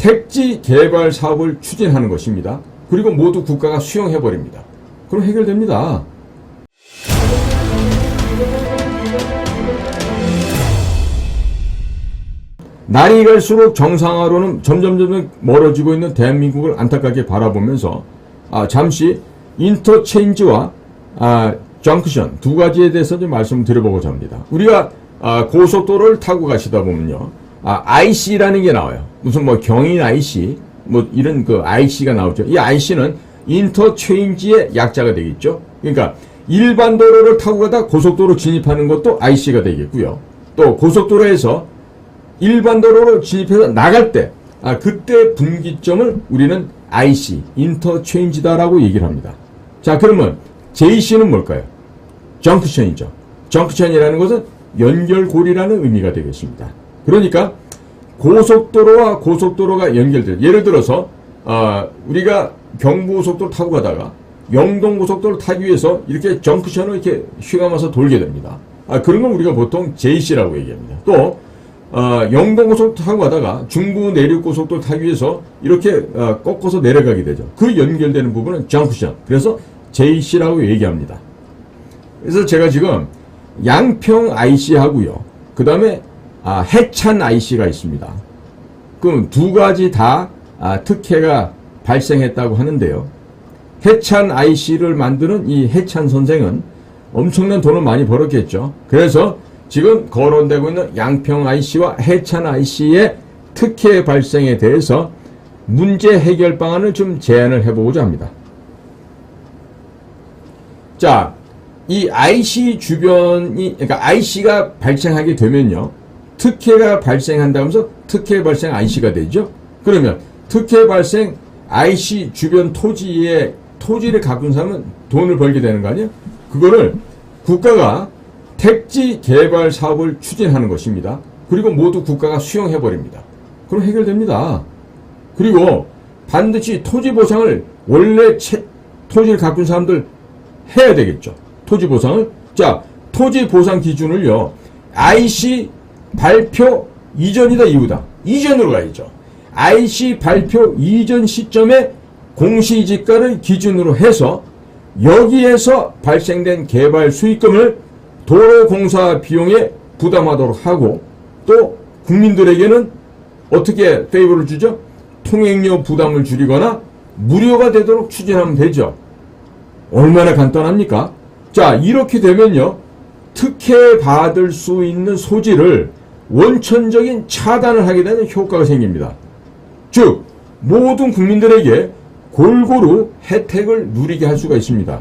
택지 개발 사업을 추진하는 것입니다. 그리고 모두 국가가 수용해버립니다. 그럼 해결됩니다. 날이 갈수록 정상화로는 점점 멀어지고 있는 대한민국을 안타깝게 바라보면서 잠시 인터체인지와 정크션 두 가지에 대해서 좀 말씀드려보고자 합니다. 우리가 고속도로를 타고 가시다 보면요, IC라는 게 나와요. 무슨 뭐 경인 IC 뭐 이런 그 IC가 나오죠. 이 IC는 인터체인지의 약자가 되겠죠. 그러니까 일반 도로를 타고 가다 고속도로 진입하는 것도 IC가 되겠고요. 또 고속도로에서 일반 도로로 진입해서 나갈 때 그때 분기점을 우리는 IC, 인터체인지다라고 얘기를 합니다. 자, 그러면 JC는 뭘까요? 정크션이죠. 정크션이라는 것은 연결고리라는 의미가 되겠습니다. 그러니까 고속도로와 고속도로가 연결될, 예를 들어서 우리가 경부고속도로 타고 가다가 영동고속도로 타기 위해서 이렇게 정크션을 이렇게 휘감아서 돌게 됩니다. 그런 건 우리가 보통 JC라고 얘기합니다. 또 영동고속도로 타고 가다가 중부 내륙고속도로 타기 위해서 이렇게 꺾어서 내려가게 되죠. 그 연결되는 부분은 정크션, 그래서 JC라고 얘기합니다. 그래서 제가 지금 양평 IC하고요, 그 다음에 해찬 IC가 있습니다. 그럼 두 가지 다 특혜가 발생했다고 하는데요. 해찬 IC를 만드는 이 해찬 선생은 엄청난 돈을 많이 벌었겠죠. 그래서 지금 거론되고 있는 양평 IC와 해찬 IC의 특혜 발생에 대해서 문제 해결 방안을 좀 제안을 해보고자 합니다. 자, 이 IC 주변이, 그러니까 IC가 발생하게 되면요, 특혜가 발생한다면서 특혜 발생 IC가 되죠. 그러면 특혜 발생 IC 주변 토지를 가꾼 사람은 돈을 벌게 되는 거 아니에요? 그거를 국가가 택지 개발 사업을 추진하는 것입니다. 그리고 모두 국가가 수용해버립니다. 그럼 해결됩니다. 그리고 반드시 토지 보상을 원래 토지를 가꾼 사람들 해야 되겠죠. 토지 보상을. 자, 토지 보상 기준을요, IC 발표 이전이다 이후다. 이전으로 가야죠. IC 발표 이전 시점에 공시지가를 기준으로 해서 여기에서 발생된 개발 수익금을 도로공사 비용에 부담하도록 하고, 또 국민들에게는 어떻게 페이버를 주죠? 통행료 부담을 줄이거나 무료가 되도록 추진하면 되죠. 얼마나 간단합니까? 자, 이렇게 되면요, 특혜 받을 수 있는 소지를 원천적인 차단을 하게 되는 효과가 생깁니다. 즉, 모든 국민들에게 골고루 혜택을 누리게 할 수가 있습니다.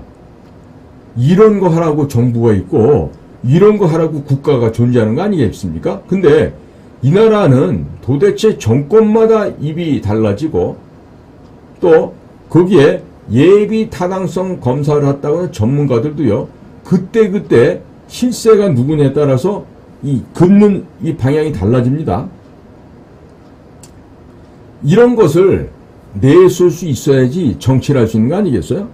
이런 거 하라고 정부가 있고 이런 거 하라고 국가가 존재하는 거 아니겠습니까? 근데 이 나라는 도대체 정권마다 입이 달라지고, 또 거기에 예비 타당성 검사를 했다고 하는 전문가들도요, 그때 실세가 누구냐에 따라서 이 긋는 이 방향이 달라집니다. 이런 것을 내쏠 수 있어야지 정치를 할 수 있는 거 아니겠어요?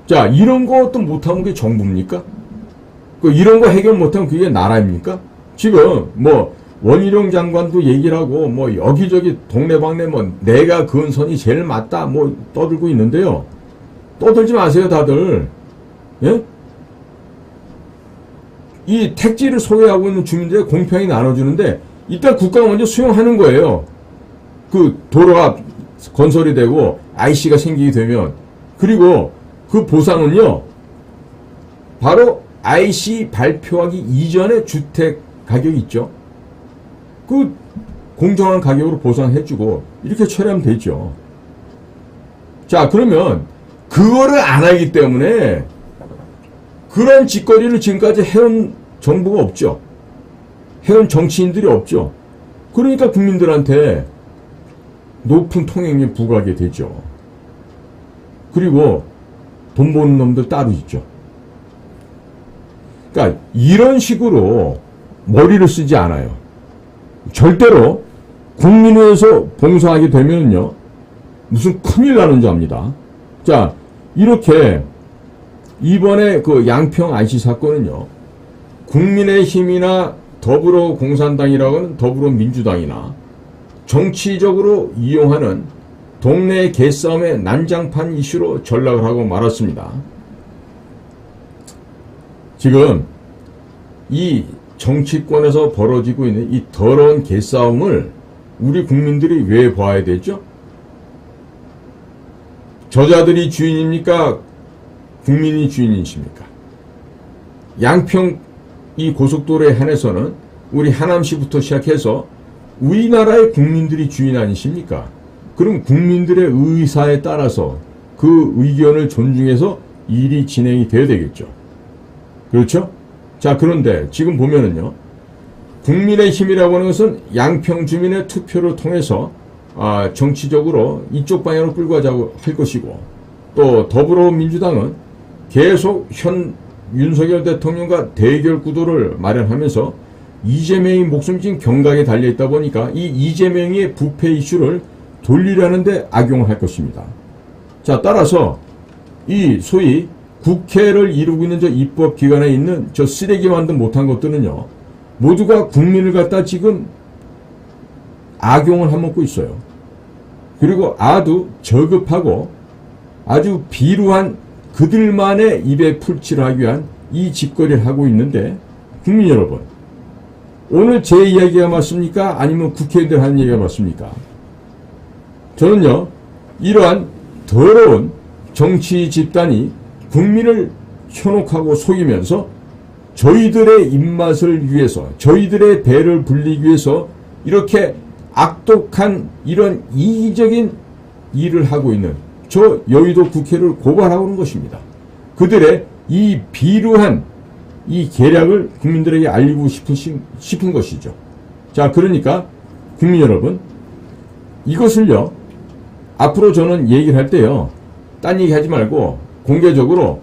자, 이런 것도 못하면 그게 정부입니까? 이런 거 해결 못하면 그게 나라입니까? 지금 뭐 원희룡 장관도 얘기를 하고 뭐 여기저기 동네방네 뭐 내가 그은 선이 제일 맞다 뭐 떠들고 있는데요. 떠들지 마세요, 다들. 예? 이 택지를 소유하고 있는 주민들에게 공평히 나눠주는데 일단 국가가 먼저 수용하는 거예요. 그 도로가 건설이 되고 IC가 생기게 되면. 그리고 그 보상은요, 바로 IC 발표하기 이전에 주택 가격이 있죠. 그 공정한 가격으로 보상해주고 이렇게 처리하면 되죠. 자, 그러면 그거를 안 하기 때문에 그런 짓거리를 지금까지 해온 정부가 없죠. 해온 정치인들이 없죠. 그러니까 국민들한테 높은 통행료 부과하게 되죠. 그리고 돈 버는 놈들 따로 있죠. 그러니까 이런 식으로 머리를 쓰지 않아요. 절대로 국민을 위해서 봉사하게 되면요, 무슨 큰일 나는 줄 압니다. 자, 이렇게 이번에 그 양평 IC 사건은요, 국민의힘이나 더불어공산당이라고 하는 더불어민주당이나 정치적으로 이용하는 동네 개싸움의 난장판 이슈로 전락을 하고 말았습니다. 지금 이 정치권에서 벌어지고 있는 이 더러운 개싸움을 우리 국민들이 왜 봐야 되죠? 저자들이 주인입니까? 국민이 주인이십니까? 양평 이 고속도로에 한해서는 우리 하남시부터 시작해서 우리나라의 국민들이 주인 아니십니까? 그럼 국민들의 의사에 따라서 그 의견을 존중해서 일이 진행이 되어야 되겠죠. 그렇죠? 자, 그런데 지금 보면은요, 국민의 힘이라고 하는 것은 양평 주민의 투표를 통해서 정치적으로 이쪽 방향으로 끌고 가자고 할 것이고, 또 더불어민주당은 계속 현 윤석열 대통령과 대결 구도를 마련하면서 이재명이 목숨 진 경각에 달려있다 보니까 이 이재명의 부패 이슈를 돌리려는 데 악용을 할 것입니다. 자, 따라서 이 소위 국회를 이루고 있는 저 입법기관에 있는 저 쓰레기 만든 못한 것들은요, 모두가 국민을 갖다 지금 악용을 해먹고 있어요. 그리고 아주 저급하고 아주 비루한 그들만의 입에 풀칠을 하기 위한 이 짓거리를 하고 있는데, 국민 여러분, 오늘 제 이야기가 맞습니까? 아니면 국회의원들 하는 얘기가 맞습니까? 저는요, 이러한 더러운 정치 집단이 국민을 현혹하고 속이면서 저희들의 입맛을 위해서, 저희들의 배를 불리기 위해서 이렇게 악독한 이런 이기적인 일을 하고 있는 저 여의도 국회를 고발하고 있는 것입니다. 그들의 이 비루한 이 계략을 국민들에게 알리고 싶은 것이죠. 자, 그러니까 국민 여러분, 이것을요, 앞으로 저는 얘기를 할 때요, 딴 얘기 하지 말고 공개적으로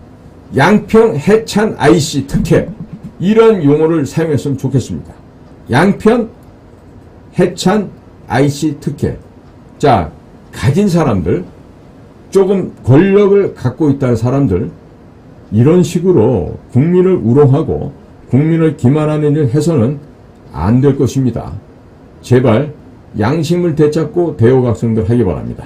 양평 해찬 IC 특혜, 이런 용어를 사용했으면 좋겠습니다. 양평 해찬 IC 특혜. 자, 가진 사람들, 조금 권력을 갖고 있다는 사람들, 이런 식으로 국민을 우롱하고 국민을 기만하는 일을 해서는 안 될 것입니다. 제발 양심을 되찾고 대우각성들 하기 바랍니다.